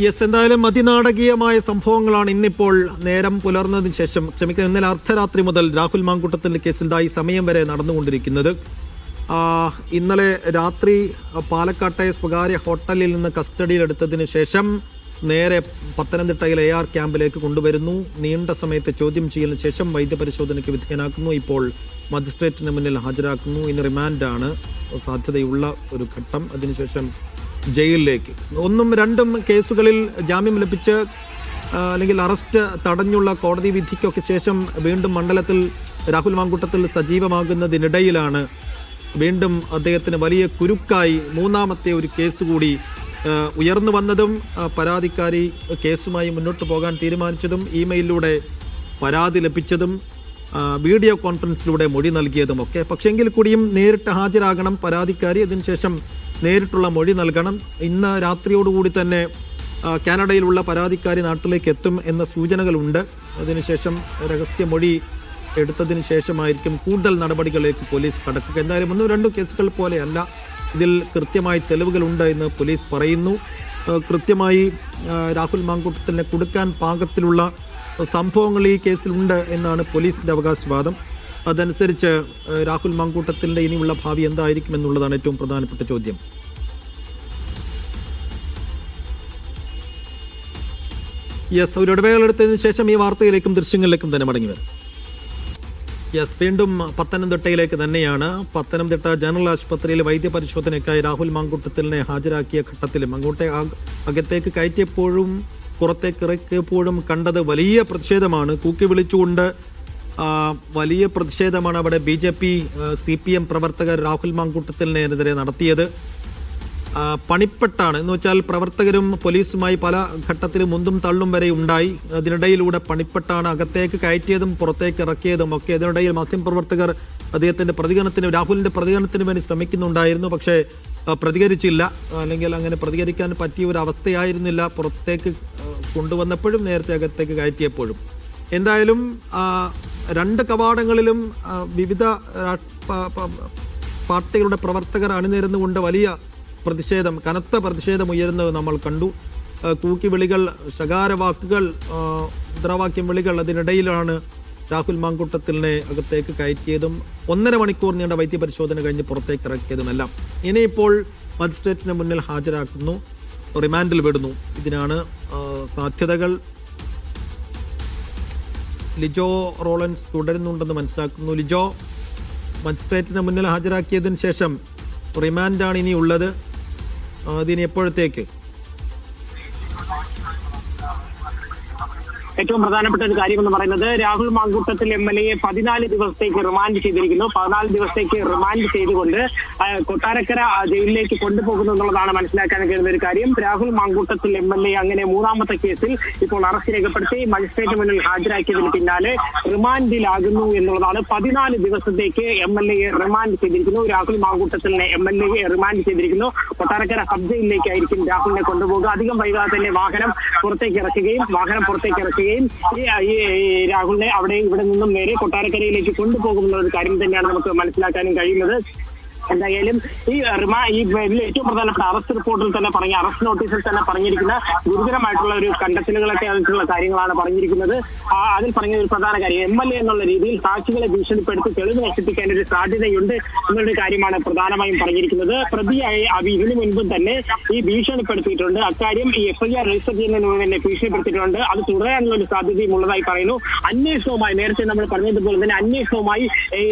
യെസ്, എന്തായാലും അതിനാടകീയമായ സംഭവങ്ങളാണ് ഇന്നിപ്പോൾ നേരം പുലർന്നതിന് ശേഷം ഇന്നലെ അർദ്ധരാത്രി മുതൽ രാഹുൽ മാങ്കൂട്ടത്തിന്റെ കേസിൽ സമയം വരെ നടന്നുകൊണ്ടിരിക്കുന്നത്. ഇന്നലെ രാത്രി പാലക്കാട്ടെ സ്വകാര്യ ഹോട്ടലിൽ നിന്ന് കസ്റ്റഡിയിലെടുത്തതിന് ശേഷം നേരെ പത്തനംതിട്ടയിലെ AR ക്യാമ്പിലേക്ക് കൊണ്ടുവരുന്നു. നീണ്ട സമയത്തെ ചോദ്യം ചെയ്യലിന് ശേഷം വൈദ്യപരിശോധനയ്ക്ക് വിധേയനാക്കുന്നു. ഇപ്പോൾ മജിസ്ട്രേറ്റിന് മുന്നിൽ ഹാജരാക്കുന്നു. ഇന്ന് റിമാൻഡാണ് സാധ്യതയുള്ള ഒരു ഘട്ടം. അതിനുശേഷം ജയിലിലേക്ക്. 1ഉം 2ഉം കേസുകളിൽ ജാമ്യം ലഭിച്ച് അല്ലെങ്കിൽ അറസ്റ്റ് തടഞ്ഞുള്ള കോടതി വിധിക്കൊക്കെ ശേഷം വീണ്ടും മണ്ഡലത്തിൽ രാഹുൽ മാങ്കൂട്ടത്തിൽ സജീവമാകുന്നതിനിടയിലാണ് വീണ്ടും അദ്ദേഹത്തിന് വലിയ കുരുക്കായി 3ാമത്തെ ഒരു കേസ് കൂടി ഉയർന്നു വന്നതും പരാതിക്കാരി കേസുമായി മുന്നോട്ട് പോകാൻ തീരുമാനിച്ചതും ഇമെയിലിലൂടെ പരാതി ലഭിച്ചതും വീഡിയോ കോൺഫറൻസിലൂടെ മൊഴി നൽകിയതും ഒക്കെ. പക്ഷെങ്കിൽ കൂടിയും നേരിട്ട് ഹാജരാകണം പരാതിക്കാരി. അതിനുശേഷം നേരിട്ടുള്ള മൊഴി നൽകണം. ഇന്ന് രാത്രിയോടുകൂടി തന്നെ കാനഡയിലുള്ള പരാതിക്കാരി നാട്ടിലേക്ക് എത്തും എന്ന സൂചനകളുണ്ട്. അതിനുശേഷം രഹസ്യമൊഴി എടുത്തതിന് ശേഷമായിരിക്കും കൂടുതൽ നടപടികളിലേക്ക് പോലീസ് കടക്കുക. എന്തായാലും 1-2 കേസുകൾ പോലെയല്ല, ഇതിൽ കൃത്യമായി തെളിവുകളുണ്ട് എന്ന് പോലീസ് പറയുന്നു. കൃത്യമായി രാഹുൽ മാങ്കൂട്ടത്തിനെ കൊടുക്കാൻ പാകത്തിലുള്ള സംഭവങ്ങൾ ഈ കേസിലുണ്ട് എന്നാണ് പോലീസിന്റെ അവകാശവാദം. അതനുസരിച്ച് രാഹുൽ മാങ്കൂട്ടത്തിന്റെ ഇനിയുള്ള ഭാവി എന്തായിരിക്കും എന്നുള്ളതാണ് ഏറ്റവും പ്രധാനപ്പെട്ട ചോദ്യം. യെസ്, ഒരു ഇടവേളെടുത്തതിന് ശേഷം ഈ വാർത്തയിലേക്കും ദൃശ്യങ്ങളിലേക്കും തന്നെ മടങ്ങി വരും. യെസ്, വീണ്ടും പത്തനംതിട്ടയിലേക്ക് തന്നെയാണ്. പത്തനംതിട്ട ജനറൽ ആശുപത്രിയിലെ വൈദ്യപരിശോധനയ്ക്കായി രാഹുൽ മാങ്കൂട്ടത്തിനെ ഹാജരാക്കിയ ഘട്ടത്തിലും അങ്ങോട്ടേ അകത്തേക്ക് കയറ്റിയപ്പോഴും പുറത്തേക്ക് ഇറക്കിയപ്പോഴും കണ്ടത് വലിയ പ്രതിഷേധമാണ്. കൂക്കി വിളിച്ചുകൊണ്ട് വലിയ പ്രതിഷേധമാണ് അവിടെ BJP CPM പ്രവർത്തകർ രാഹുൽ മാങ്കൂട്ടത്തിനെതിരെ നടത്തിയത്. പണിപ്പെട്ടാണ് എന്ന് വെച്ചാൽ പ്രവർത്തകരും പോലീസുമായി പല ഘട്ടത്തിലും മുന്തും തള്ളും വരെ ഉണ്ടായി. അതിനിടയിലൂടെ പണിപ്പെട്ടാണ് അകത്തേക്ക് കയറ്റിയതും പുറത്തേക്ക് ഇറക്കിയതും ഒക്കെ. അതിനിടയിൽ മാധ്യമപ്രവർത്തകർ അദ്ദേഹത്തിന്റെ രാഹുലിന്റെ പ്രതികരണത്തിന് വേണ്ടി ശ്രമിക്കുന്നുണ്ടായിരുന്നു. പക്ഷേ പ്രതികരിച്ചില്ല, അല്ലെങ്കിൽ അങ്ങനെ പ്രതികരിക്കാൻ പറ്റിയ ഒരു അവസ്ഥയായിരുന്നില്ല പുറത്തേക്ക് കൊണ്ടുവന്നപ്പോഴും നേരത്തെ അകത്തേക്ക് കയറ്റിയപ്പോഴും. എന്തായാലും 2 കവാടങ്ങളിലും വിവിധ പാർട്ടികളുടെ പ്രവർത്തകർ അണിനിരന്നുകൊണ്ട് വലിയ പ്രതിഷേധം, കനത്ത പ്രതിഷേധം ഉയരുന്നത് നമ്മൾ കണ്ടു. കൂക്കി വിളികൾ, ശകാരവാക്കുകൾ, മുദ്രാവാക്യം വിളികൾ. അതിനിടയിലാണ് രാഹുൽ മാങ്കൂട്ടത്തിനെ അകത്തേക്ക് കയറ്റിയതും 1.5 മണിക്കൂർ നീണ്ട വൈദ്യപരിശോധന കഴിഞ്ഞ് പുറത്തേക്ക് ഇറക്കിയതുമെല്ലാം. ഇനിയിപ്പോൾ മജിസ്ട്രേറ്റിന് മുന്നിൽ ഹാജരാക്കുന്നു, റിമാൻഡിൽ വിടുന്നു. ഇതിനാണ് സാധ്യതകൾ. ലിജോ റോളൻസ് തുടരുന്നുണ്ടെന്ന് മനസ്സിലാക്കുന്നു. ലിജോ, മജിസ്ട്രേറ്റിന് മുന്നിൽ ഹാജരാക്കിയതിന് ശേഷം റിമാൻഡാണ് ഇനി ഉള്ളത്. അതിന് എപ്പോഴത്തേക്ക്? ഏറ്റവും പ്രധാനപ്പെട്ട ഒരു കാര്യം എന്ന് പറയുന്നത് രാഹുൽ മാങ്കൂട്ടത്തിൽ MLA 14 ദിവസത്തേക്ക് റിമാൻഡ് ചെയ്തിരിക്കുന്നു. 14 ദിവസത്തേക്ക് റിമാൻഡ് ചെയ്തുകൊണ്ട് കൊട്ടാരക്കര ജയിലിലേക്ക് കൊണ്ടുപോകുന്നു എന്നുള്ളതാണ് മനസ്സിലാക്കാൻ കഴിയുന്ന ഒരു കാര്യം. രാഹുൽ മാങ്കൂട്ടത്തിൽ MLA അങ്ങനെ 3ാമത്തെ കേസിൽ ഇപ്പോൾ അറസ്റ്റ് രേഖപ്പെടുത്തി മജിസ്ട്രേറ്റ് മുന്നിൽ ഹാജരാക്കിയതിന് പിന്നാലെ റിമാൻഡിലാകുന്നു എന്നുള്ളതാണ്. 14 ദിവസത്തേക്ക് MLA റിമാൻഡ് ചെയ്തിരിക്കുന്നു. രാഹുൽ മാങ്കൂട്ടത്തിനെ MLA റിമാൻഡ് ചെയ്തിരിക്കുന്നു. കൊട്ടാരക്കര സബ് ജയിലിലേക്കായിരിക്കും രാഹുലിനെ കൊണ്ടുപോകുക. അധികം വൈകാതെ തന്നെ വാഹനം പുറത്തേക്ക് ഇറക്കുകയും ഈ രാഹുലിനെ ഇവിടെ നിന്നും നേരെ കൊട്ടാരക്കരയിലേക്ക് കൊണ്ടുപോകുന്ന ഒരു കാര്യം തന്നെയാണ് നമുക്ക് മനസ്സിലാക്കാനും കഴിയുന്നത്. എന്തായാലും ഈ ഏറ്റവും പ്രധാനപ്പെട്ട അറസ്റ്റ് റിപ്പോർട്ടിൽ തന്നെ അറസ്റ്റ് നോട്ടീസിൽ തന്നെ പറഞ്ഞിരിക്കുന്ന ഗുരുതരമായിട്ടുള്ള ഒരു കണ്ടെത്തലുകളൊക്കെ ആയിട്ടുള്ള കാര്യങ്ങളാണ് പറഞ്ഞിരിക്കുന്നത്. അതിൽ പറഞ്ഞ ഒരു പ്രധാന കാര്യം MLA എന്നുള്ള രീതിയിൽ സാക്ഷികളെ ഭീഷണിപ്പെടുത്തി തെളിവ് നശിപ്പിക്കാൻ ഒരു സാധ്യതയുണ്ട് എന്നൊരു കാര്യമാണ് പ്രധാനമായും പറഞ്ഞിരിക്കുന്നത്. പ്രതിയായി ഇതിനു മുൻപും തന്നെ ഈ ഭീഷണിപ്പെടുത്തിയിട്ടുണ്ട്. അക്കാര്യം ഈ FIR രജിസ്റ്റർ ചെയ്യുന്നതിന് മുമ്പ് തന്നെ ഭീഷണിപ്പെടുത്തിയിട്ടുണ്ട്. അത് തുടരാനുള്ള ഒരു സാധ്യതയും ഉള്ളതായി പറയുന്നു. അന്വേഷണവുമായി നേരത്തെ നമ്മൾ പറഞ്ഞതുപോലെ തന്നെ അന്വേഷണവുമായി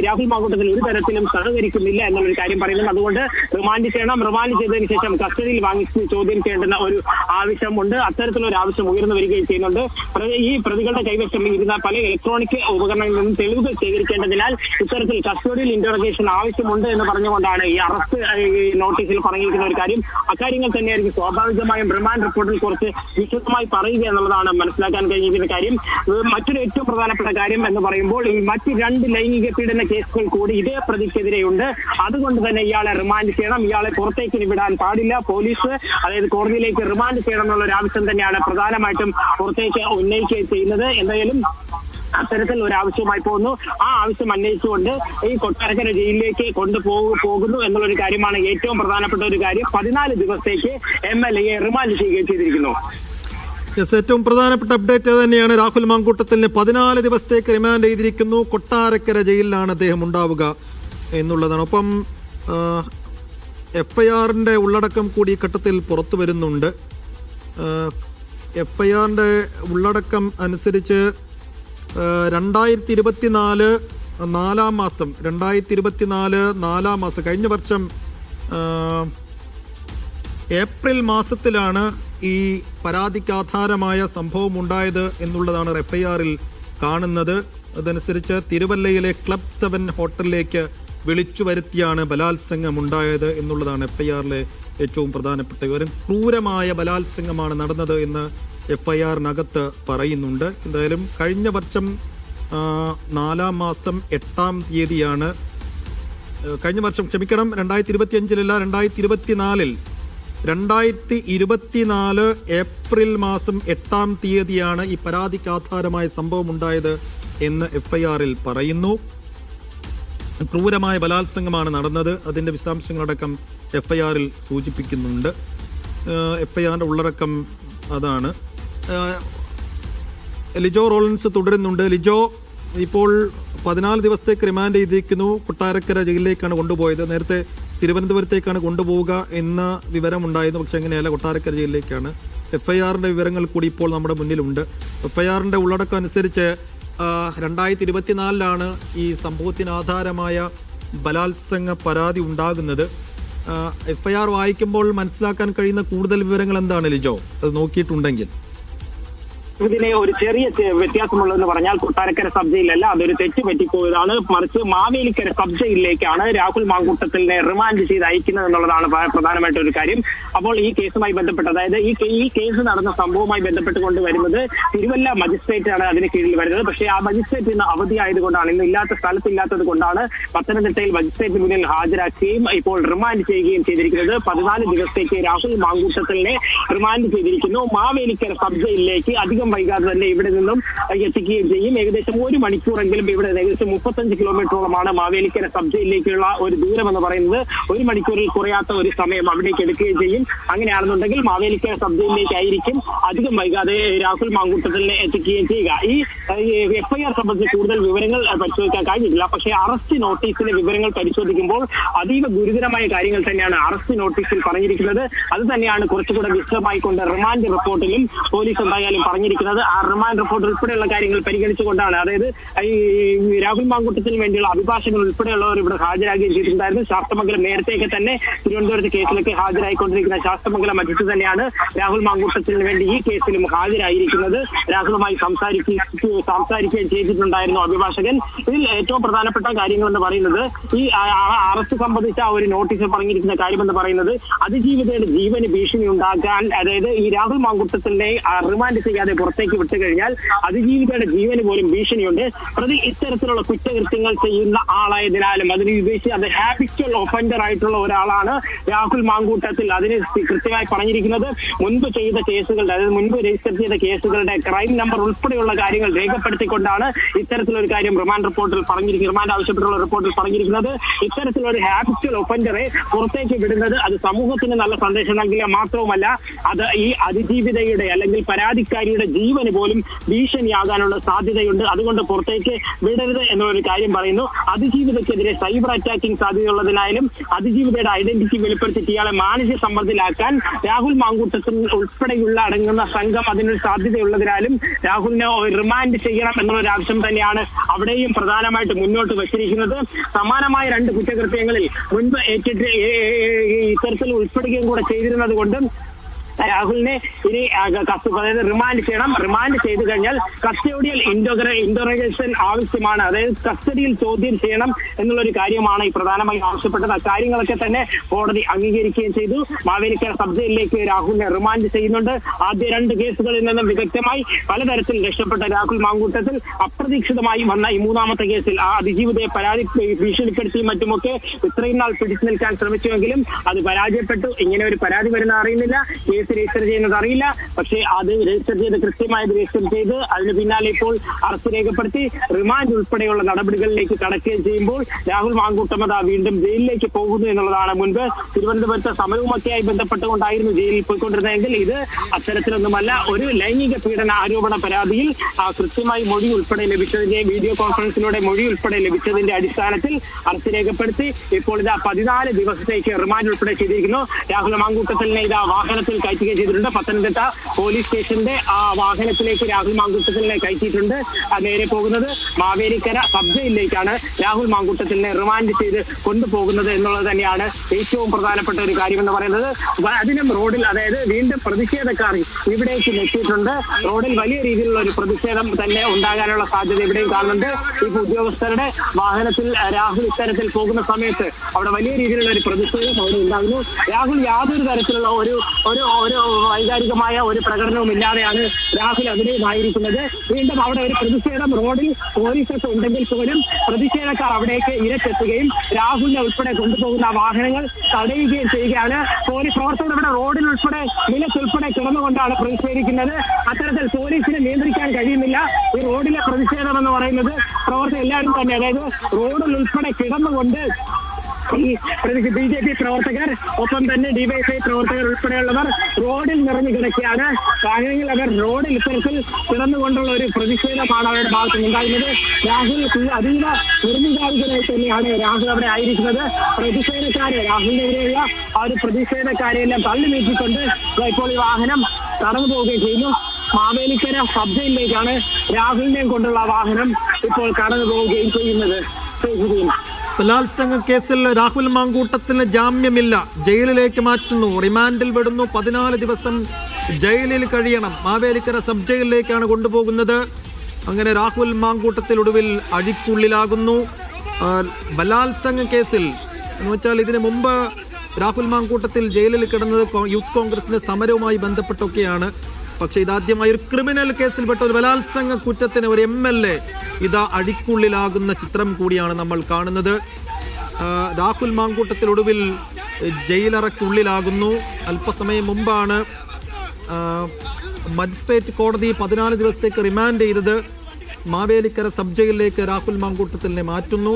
രാഹുൽ മാങ്കൂട്ടത്തിൽ ഒരു തരത്തിലും സഹകരിക്കുന്നില്ല എന്നുള്ളൊരു കാര്യം പറയുന്നത്. അതുകൊണ്ട് റിമാൻഡ് ചെയ്യണം. റിമാൻഡ് ചെയ്തതിനു ശേഷം കസ്റ്റഡിയിൽ വാങ്ങിച്ച് ചോദ്യം ചെയ്യേണ്ടുന്ന ഒരു ആവശ്യമുണ്ട്. അത്തരത്തിലൊരു ആവശ്യം ഉയർന്നു വരികയും ചെയ്യുന്നുണ്ട്. ഈ പ്രതികളുടെ കൈവശം ഇരുന്ന പല ഇലക്ട്രോണിക് ഉപകരണങ്ങളിൽ നിന്നും തെളിവുകൾ ശേഖരിക്കേണ്ടതിനാൽ ഇത്തരത്തിൽ കസ്റ്റഡിയൽ ഇന്ററോഗേഷൻ ആവശ്യമുണ്ട് എന്ന് പറഞ്ഞുകൊണ്ടാണ് ഈ അറസ്റ്റ് നോട്ടീസിൽ പറഞ്ഞിരിക്കുന്ന ഒരു കാര്യം. അക്കാര്യങ്ങൾ തന്നെയായിരിക്കും സ്വാഭാവികമായും റിമാൻഡ് റിപ്പോർട്ടിൽ കുറച്ച് വിശദമായി പറയുക എന്നുള്ളതാണ് മനസ്സിലാക്കാൻ കഴിഞ്ഞിരിക്കുന്ന കാര്യം. മറ്റൊരു ഏറ്റവും പ്രധാനപ്പെട്ട കാര്യം എന്ന് പറയുമ്പോൾ ഈ മറ്റ് 2 ലൈംഗിക പീഡന കേസുകൾ കൂടി ഇതേ പ്രതിക്കെതിരെയുണ്ട്. അതുകൊണ്ട് അതുകൊണ്ട് തന്നെ ഇയാളെ റിമാൻഡ് ചെയ്യണം, ഇയാളെ പുറത്തേക്ക് വിടാൻ പാടില്ല. പോലീസ് അതായത് കോടതിയിലേക്ക് റിമാൻഡ് ചെയ്യണം എന്നുള്ള ഒരു ആവശ്യം തന്നെയാണ് പ്രധാനമായിട്ടും പുറത്തേക്ക് ഉന്നയിക്കുകയും ചെയ്യുന്നത്. എന്തായാലും അത്തരത്തിൽ ഒരു ആവശ്യമായി പോകുന്നു. ആ ആവശ്യം അന്വേഷിച്ചുകൊണ്ട് ഈ കൊട്ടാരക്കര ജയിലിലേക്ക് കൊണ്ടുപോകുന്നു എന്നുള്ളൊരു കാര്യമാണ് ഏറ്റവും പ്രധാനപ്പെട്ട ഒരു കാര്യം. 14 ദിവസത്തേക്ക് MLA റിമാൻഡ് ചെയ്യുകയും ചെയ്തിരിക്കുന്നു. ഏറ്റവും പ്രധാനപ്പെട്ട അപ്ഡേറ്റ് തന്നെയാണ്. രാഹുൽ മാങ്കൂട്ടത്തിന് 14 ദിവസത്തേക്ക് റിമാൻഡ് ചെയ്തിരിക്കുന്നു. കൊട്ടാരക്കര ജയിലിലാണ് അദ്ദേഹം ഉണ്ടാവുക എന്നുള്ളതാണ്. ഒപ്പം FIRന്റെ ഉള്ളടക്കം കൂടി ഈ ഘട്ടത്തിൽ പുറത്തു വരുന്നുണ്ട്. FIRന്റെ ഉള്ളടക്കം അനുസരിച്ച് 2024 4 മാസം കഴിഞ്ഞ വർഷം ഏപ്രിൽ മാസത്തിലാണ് ഈ പരാതിക്ക് ആധാരമായ സംഭവം ഉണ്ടായത് എന്നുള്ളതാണ് FIRൽ കാണുന്നത്. അതനുസരിച്ച് തിരുവല്ലയിലെ ക്ലബ് 7 ഹോട്ടലിലേക്ക് വിളിച്ചു വരുത്തിയാണ് ബലാത്സംഗം ഉണ്ടായത് എന്നുള്ളതാണ് FIRലെ ഏറ്റവും പ്രധാനപ്പെട്ട വിവരം. ക്രൂരമായ ബലാത്സംഗമാണ് നടന്നത് എന്ന് FIRനകത്ത് പറയുന്നുണ്ട്. എന്തായാലും കഴിഞ്ഞ വർഷം 4 മാസം 8-ാം തീയതിയാണ്, കഴിഞ്ഞ വർഷം 2025-ലല്ല 2024 ഏപ്രിൽ മാസം 8-ാം തീയതിയാണ് ഈ പരാതിക്ക് ആധാരമായ സംഭവം ഉണ്ടായത് എന്ന് FIRൽ പറയുന്നു. ക്രൂരമായ ബലാത്സംഗമാണ് നടന്നത്. അതിൻ്റെ വിശദാംശങ്ങളടക്കം FIRൽ സൂചിപ്പിക്കുന്നുണ്ട്. FIRന്റെ ഉള്ളടക്കം അതാണ്. ലിജോ റോളൻസ് തുടരുന്നുണ്ട്. ലിജോ, ഇപ്പോൾ 14 ദിവസത്തേക്ക് റിമാൻഡ് ചെയ്തിരിക്കുന്നു. കൊട്ടാരക്കര ജയിലിലേക്കാണ് കൊണ്ടുപോയത്. നേരത്തെ തിരുവനന്തപുരത്തേക്കാണ് കൊണ്ടുപോവുക എന്ന വിവരമുണ്ടായിരുന്നു. പക്ഷെ അങ്ങനെയല്ല, കൊട്ടാരക്കര ജയിലിലേക്കാണ്. FIRന്റെ വിവരങ്ങൾ കൂടി ഇപ്പോൾ നമ്മുടെ മുന്നിലുണ്ട്. FIRന്റെ ഉള്ളടക്കം അനുസരിച്ച് 2024 ഈ സംഭവത്തിന് ആധാരമായ ബലാത്സംഗ പരാതി ഉണ്ടാകുന്നത്. FIR വായിക്കുമ്പോൾ മനസ്സിലാക്കാൻ കഴിയുന്ന കൂടുതൽ വിവരങ്ങൾ എന്താണ് ലിജോ, അത് നോക്കിയിട്ടുണ്ടെങ്കിൽ? ഇതിനെ ഒരു ചെറിയ വ്യത്യാസമുള്ളതെന്ന് പറഞ്ഞാൽ കൊട്ടാരക്കര സബ് ജയിലല്ല, അതൊരു തെറ്റ് പറ്റിപ്പോയതാണ്. മറിച്ച് മാവേലിക്കര സബ് ജയിലിലേക്കാണ് രാഹുൽ മാങ്കൂട്ടത്തിനെ റിമാൻഡ് ചെയ്ത് അയക്കുന്നത് എന്നുള്ളതാണ് പ്രധാനമായിട്ട് ഒരു കാര്യം. അപ്പോൾ ഈ കേസുമായി ബന്ധപ്പെട്ട്, അതായത് ഈ കേസ് നടന്ന സംഭവവുമായി ബന്ധപ്പെട്ടുകൊണ്ട് വരുന്നത് തിരുവല്ല മജിസ്ട്രേറ്റ് ആണ് അതിന് കീഴിൽ വരുന്നത്. പക്ഷേ ആ മജിസ്ട്രേറ്റ് ഇന്ന് അവധിയായതുകൊണ്ടാണ്, ഇന്ന് സ്ഥലത്തില്ലാത്തത് കൊണ്ടാണ് പത്തനംതിട്ടയിൽ മജിസ്ട്രേറ്റ് മുന്നിൽ ഹാജരാക്കുകയും ഇപ്പോൾ റിമാൻഡ് ചെയ്യുകയും ചെയ്തിരിക്കുന്നത്. 14 ദിവസത്തേക്ക് രാഹുൽ മാങ്കൂട്ടത്തിനെ റിമാൻഡ് ചെയ്തിരിക്കുന്നു. മാവേലിക്കര സബ് ജയിലിലേക്ക് അധികം വൈകാതെ തന്നെ ഇവിടെ നിന്നും എത്തിക്കുകയും ചെയ്യും. ഏകദേശം 1 മണിക്കൂറെങ്കിലും ഇവിടെ, ഏകദേശം 35 കിലോമീറ്ററോളമാണ് മാവേലിക്കര സബ് ജയിലിലേക്കുള്ള ഒരു ദൂരം എന്ന് പറയുന്നത്. 1 മണിക്കൂറിൽ കുറയാത്ത ഒരു സമയം അവിടേക്ക് എടുക്കുകയും ചെയ്യും. അങ്ങനെയാണെന്നുണ്ടെങ്കിൽ മാവേലിക്കര സബ് ജയിലിലേക്കായിരിക്കും അധികം വൈകാതെ രാഹുൽ മാങ്കൂട്ടത്തിനെ എത്തിക്കുകയും ചെയ്യുക. ഈ FIR സംബന്ധിച്ച് കൂടുതൽ വിവരങ്ങൾ പരിശോധിക്കാൻ കഴിഞ്ഞിട്ടില്ല. പക്ഷേ അറസ്റ്റ് നോട്ടീസിലെ വിവരങ്ങൾ പരിശോധിക്കുമ്പോൾ അതീവ ഗുരുതരമായ കാര്യങ്ങൾ തന്നെയാണ് അറസ്റ്റ് നോട്ടീസിൽ പറഞ്ഞിരിക്കുന്നത്. അത് തന്നെയാണ് കുറച്ചുകൂടെ വിശദമായിക്കൊണ്ട് റിമാൻഡ് റിപ്പോർട്ടിലും പോലീസ് എന്തായാലും പറഞ്ഞിരിക്കുന്നത്. ആ റിമാൻഡ് റിപ്പോർട്ട് ഉൾപ്പെടെയുള്ള കാര്യങ്ങൾ പരിഗണിച്ചുകൊണ്ടാണ്, അതായത് ഈ രാഹുൽ മാങ്കൂട്ടത്തിന് വേണ്ടിയുള്ള അഭിഭാഷകർ ഉൾപ്പെടെയുള്ളവർ ഇവിടെ ഹാജരാകുകയും ചെയ്തിട്ടുണ്ടായിരുന്നു. ശാസ്തമംഗലം നേരത്തെയൊക്കെ തന്നെ തിരുവനന്തപുരത്ത് കേസിലേക്ക് ഹാജരായിക്കൊണ്ടിരിക്കുന്ന ശാസ്തമംഗലം മജിസ്ട്രേറ്റ് തന്നെയാണ് രാഹുൽ മാങ്കൂട്ടത്തിന് വേണ്ടി ഈ കേസിലും ഹാജരായിരിക്കുന്നത്. രാഹുലുമായി സംസാരിക്കുകയും ചെയ്തിട്ടുണ്ടായിരുന്നു അഭിഭാഷകൻ. ഇതിൽ ഏറ്റവും പ്രധാനപ്പെട്ട കാര്യങ്ങൾ എന്ന് പറയുന്നത്, ഈ അറസ്റ്റ് സംബന്ധിച്ച ഒരു നോട്ടീസിൽ പറഞ്ഞിരിക്കുന്ന കാര്യമെന്ന് പറയുന്നത്, അതിജീവിതയുടെ ജീവന് ഭീഷണി ഉണ്ടാക്കാൻ, അതായത് ഈ രാഹുൽ മാങ്കൂട്ടത്തിനെ റിമാൻഡ് ചെയ്യാതെ പുറത്തേക്ക് വിട്ടുകഴിഞ്ഞാൽ അതിജീവിതയുടെ ജീവന് പോലും ഭീഷണിയുണ്ട്. പ്രതി ഇത്തരത്തിലുള്ള കുറ്റകൃത്യങ്ങൾ ചെയ്യുന്ന ആളായതിനാലും അതിന് ഉദ്ദേശിച്ച് അത് ഹാബിച്വൽ ഒഫൻഡർ ആയിട്ടുള്ള ഒരാളാണ് രാഹുൽ മാങ്കൂട്ടത്തിൽ. അതിന് കൃത്യമായി പറഞ്ഞിരിക്കുന്നത് മുൻപ് ചെയ്ത കേസുകളുടെ, അതായത് മുൻപ് രജിസ്റ്റർ ചെയ്ത കേസുകളുടെ ക്രൈം നമ്പർ ഉൾപ്പെടെയുള്ള കാര്യങ്ങൾ രേഖപ്പെടുത്തിക്കൊണ്ടാണ് ഇത്തരത്തിലൊരു കാര്യം റിമാൻഡ് ആവശ്യപ്പെട്ടുള്ള റിപ്പോർട്ടിൽ പറഞ്ഞിരിക്കുന്നത്. ഇത്തരത്തിലൊരു ഹാബിച്വൽ ഒഫൻഡറെ പുറത്തേക്ക് വിടുന്നത് അത് സമൂഹത്തിന് നല്ല സന്ദേശം നൽകില്ല, മാത്രവുമല്ല അത് ഈ അതിജീവിതയുടെ അല്ലെങ്കിൽ പരാതിക്കാരിയുടെ ജീവന് പോലും ഭീഷണിയാകാനുള്ള സാധ്യതയുണ്ട്. അതുകൊണ്ട് പുറത്തേക്ക് വിടരുത് എന്നൊരു കാര്യം പറയുന്നു. അതിജീവിതക്കെതിരെ സൈബർ അറ്റാക്കിംഗ് സാധ്യതയുള്ളതിനാലും അതിജീവിതയുടെ ഐഡന്റിറ്റി വെളിപ്പെടുത്തിയിട്ട് ഇയാളെ മാനസിക സമ്മർദ്ദത്തിലാക്കാൻ രാഹുൽ മാങ്കൂട്ടത്തിൽ ഉൾപ്പെടെയുള്ള അടങ്ങുന്ന സംഘം അതിനൊരു സാധ്യതയുള്ളതിനാലും രാഹുലിനെ റിമാൻഡ് ചെയ്യണം എന്നുള്ളൊരു ആവശ്യം തന്നെയാണ് അവിടെയും പ്രധാനമായിട്ട് മുന്നോട്ട് വച്ചിരിക്കുന്നത്. സമാനമായ 2 കുറ്റകൃത്യങ്ങളിൽ മുൻപ് ഇത്തരത്തിൽ ഉൾപ്പെടുകയും കൂടെ ചെയ്തിരുന്നത് കൊണ്ട് രാഹുലിനെ ഇനി അതായത് റിമാൻഡ് ചെയ്യണം. റിമാൻഡ് ചെയ്തു കഴിഞ്ഞാൽ കസ്റ്റഡിയൽ ഇന്ററോഗേഷൻ ആവശ്യമാണ്. അതായത് കസ്റ്റഡിയിൽ ചോദ്യം ചെയ്യണം എന്നുള്ളൊരു കാര്യമാണ് ഈ പ്രധാനമായും ആവശ്യപ്പെട്ടത്. അക്കാര്യങ്ങളൊക്കെ തന്നെ കോടതി അംഗീകരിക്കുകയും ചെയ്തു. മാവേലിക്കര സബ് ജയിലിലേക്ക് രാഹുലിനെ റിമാൻഡ് ചെയ്യുന്നുണ്ട്. ആദ്യ 2 കേസുകളിൽ നിന്നും വിദഗ്ധമായി പലതരത്തിൽ രക്ഷപ്പെട്ട രാഹുൽ മാങ്കൂട്ടത്തിൽ അപ്രതീക്ഷിതമായി വന്ന ഈ 3ാമത്തെ കേസിൽ ആ അതിജീവിതയെ ഭീഷണിപ്പെടുത്തിയും മറ്റുമൊക്കെ ഇത്രയും നാൾ പിടിച്ചു നിൽക്കാൻ ശ്രമിച്ചുവെങ്കിലും അത് പരാജയപ്പെട്ടു. ഇങ്ങനെ ഒരു പരാതി വരുന്ന അറിയുന്നില്ല, കേസ് രജിസ്റ്റർ ചെയ്യുന്നത് അറിയില്ല. പക്ഷേ അത് രജിസ്റ്റർ ചെയ്ത് കൃത്യമായത് രജിസ്റ്റർ ചെയ്ത് അതിന് പിന്നാലെ ഇപ്പോൾ അറസ്റ്റ് രേഖപ്പെടുത്തി റിമാൻഡ് ഉൾപ്പെടെയുള്ള നടപടികളിലേക്ക് കടക്കുകയും ചെയ്യുമ്പോൾ രാഹുൽ മാങ്കൂട്ടമത വീണ്ടും ജയിലിലേക്ക് പോകുന്നു എന്നുള്ളതാണ്. മുൻപ് തിരുവനന്തപുരത്തെ സമരവുമൊക്കെയായി ബന്ധപ്പെട്ടുകൊണ്ടായിരുന്നു ജയിലിൽ പോയിക്കൊണ്ടിരുന്നതെങ്കിൽ ഇത് അത്തരത്തിലൊന്നുമല്ല. ഒരു ലൈംഗിക പീഡന ആരോപണ പരാതിയിൽ കൃത്യമായി മൊഴി ഉൾപ്പെടെ ലഭിച്ചതിന്റെ വീഡിയോ കോൺഫറൻസിലൂടെ മൊഴി ഉൾപ്പെടെ ലഭിച്ചതിന്റെ അടിസ്ഥാനത്തിൽ അറസ്റ്റ് രേഖപ്പെടുത്തി ഇപ്പോൾ ഇതാ 14 ദിവസത്തേക്ക് റിമാൻഡ് ഉൾപ്പെടെ ചെയ്തിരിക്കുന്നു. രാഹുൽ മാങ്കൂട്ടത്തിലിനെ ഇതാ വാഹനത്തിൽ കയറ്റുകയും ചെയ്തിട്ടുണ്ട്. പത്തനംതിട്ട പോലീസ് സ്റ്റേഷന്റെ ആ വാഹനത്തിലേക്ക് രാഹുൽ മാങ്കൂട്ടത്തിലിനെ കയറ്റിയിട്ടുണ്ട്. നേരെ പോകുന്നത് മാവേലിക്കര സബ് ജയിലിലേക്കാണ് രാഹുൽ മാങ്കൂട്ടത്തിലിനെ റിമാൻഡ് ചെയ്ത് കൊണ്ടുപോകുന്നത് എന്നുള്ളത് തന്നെയാണ് ഏറ്റവും പ്രധാനപ്പെട്ട ഒരു കാര്യമെന്ന് പറയുന്നത്. അതിനും റോഡിൽ അതായത് വീണ്ടും പ്രതിഷേധക്കാർ ഇവിടേക്ക് എത്തിയിട്ടുണ്ട്. റോഡിൽ വലിയ രീതിയിലുള്ള ഒരു പ്രതിഷേധം തന്നെ ഉണ്ടാകാനുള്ള സാധ്യത ഇവിടെയും കാണുന്നുണ്ട്. ഈ ഉദ്യോഗസ്ഥരുടെ വാഹനത്തിൽ രാഹുൽ ഇത്തരത്തിൽ പോകുന്ന സമയത്ത് അവിടെ വലിയ രീതിയിലുള്ള ഒരു പ്രതിഷേധം അവിടെ ഉണ്ടാകുന്നു. രാഹുൽ യാതൊരു തരത്തിലുള്ള ഒരു വൈകാരികമായ ഒരു പ്രകടനവും ഇല്ലാതെയാണ് രാഹുൽ അവിടെയുമായിരിക്കുന്നത്. വീണ്ടും അവിടെ ഒരു പ്രതിഷേധം റോഡിൽ പോലീസൊക്കെ ഉണ്ടെങ്കിൽ പോലും പ്രതിഷേധക്കാർ അവിടേക്ക് ഇരച്ചെത്തുകയും രാഹുലിനെ ഉൾപ്പെടെ കൊണ്ടുപോകുന്ന വാഹനങ്ങൾ തടയുകയും ചെയ്യുകയാണ്. പോലീസ് പ്രവർത്തകർ ഇവിടെ റോഡിൽ ഉൾപ്പെടെ നിലത്തുൾപ്പെടെ കിടന്നുകൊണ്ടാണ് പ്രതിഷേധിക്കുന്നത്. അത്തരത്തിൽ പോലീസിനെ നിയന്ത്രിക്കാൻ കഴിയുന്നില്ല. ഈ റോഡിലെ പ്രതിഷേധം എന്ന് പറയുന്നത് പ്രവർത്തകർ എല്ലാവരും തന്നെ അതായത് റോഡിൽ ഉൾപ്പെടെ കിടന്നുകൊണ്ട് ഈ BJP പ്രവർത്തകർ ഒപ്പം തന്നെ DYFI പ്രവർത്തകർ ഉൾപ്പെടെയുള്ളവർ റോഡിൽ നിറഞ്ഞു കിടക്കുകയാണ്. കാരണം അവർ റോഡിൽ ഇത്തരത്തിൽ കിടന്നുകൊണ്ടുള്ള ഒരു പ്രതിഷേധമാണ് അവരുടെ ഭാഗത്ത് ഉണ്ടാകുന്നത്. രാഹുൽ അതീവ നിർമ്മിതാവികരായി തന്നെയാണ് രാഹുൽ അവിടെ ആയിരിക്കുന്നത്. പ്രതിഷേധക്കാരെ രാഹുലിനെതിരെയുള്ള ആ ഒരു പ്രതിഷേധക്കാരെയെല്ലാം തള്ളി നീക്കിക്കൊണ്ട് ഇപ്പോൾ ഈ വാഹനം കടന്നു പോവുകയും ചെയ്യുന്നു. മാവേലിക്കര സബ് ജയിലിലേക്കാണ് രാഹുലിനെയും കൊണ്ടുള്ള വാഹനം ഇപ്പോൾ കടന്നു പോവുകയും ചെയ്യുന്നത്. ബലാത്സംഗ കേസിൽ രാഹുൽ മാങ്കൂട്ടത്തിന് ജാമ്യമില്ല, ജയിലിലേക്ക് മാറ്റുന്നു, റിമാൻഡിൽ വിടുന്നു. 14 ദിവസം ജയിലിൽ കഴിയണം. മാവേലിക്കര സബ് ജയിലിലേക്കാണ് കൊണ്ടുപോകുന്നത്. അങ്ങനെ രാഹുൽ മാങ്കൂട്ടത്തിൽ ഒടുവിൽ അഴിക്കുള്ളിലാകുന്നു. ബലാത്സംഗ കേസിൽ എന്ന് വെച്ചാൽ ഇതിനു മുമ്പ് രാഹുൽ മാങ്കൂട്ടത്തിൽ ജയിലിൽ കിടന്നത് യൂത്ത് കോൺഗ്രസിന്റെ സമരവുമായി ബന്ധപ്പെട്ടൊക്കെയാണ്. പക്ഷെ ഇതാദ്യമായി ഒരു ക്രിമിനൽ കേസിൽപ്പെട്ട ഒരു ബലാത്സംഗ കുറ്റത്തിന് ഒരു MLA ഇതാ അഴിക്കുള്ളിലാകുന്ന ചിത്രം കൂടിയാണ് നമ്മൾ കാണുന്നത്. രാഹുൽ മാങ്കൂട്ടത്തിൽ ഒടുവിൽ ജയിലറയ്ക്കുള്ളിലാകുന്നു. അല്പസമയം മുമ്പാണ് മജിസ്ട്രേറ്റ് കോടതി 14 ദിവസത്തേക്ക് റിമാൻഡ് ചെയ്തത്. മാവേലിക്കര സബ് ജയിലിലേക്ക് രാഹുൽ മാങ്കൂട്ടത്തിലിനെ മാറ്റുന്നു.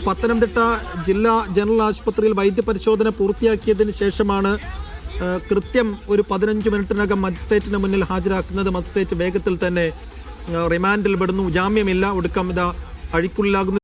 പത്തനംതിട്ട ജില്ലാ ജനറൽ ആശുപത്രിയിൽ വൈദ്യപരിശോധന പൂർത്തിയാക്കിയതിന് ശേഷമാണ് കൃത്യം ഒരു 15 മിനിറ്റിനകം മജിസ്ട്രേറ്റിന് മുന്നിൽ ഹാജരാക്കുന്നത്. മജിസ്ട്രേറ്റ് വേഗത്തിൽ തന്നെ റിമാൻഡിൽ വിടുന്നു. ജാമ്യമില്ല. ഒടുക്കം ഇതാ അഴിക്കുള്ളിലാകുന്നു.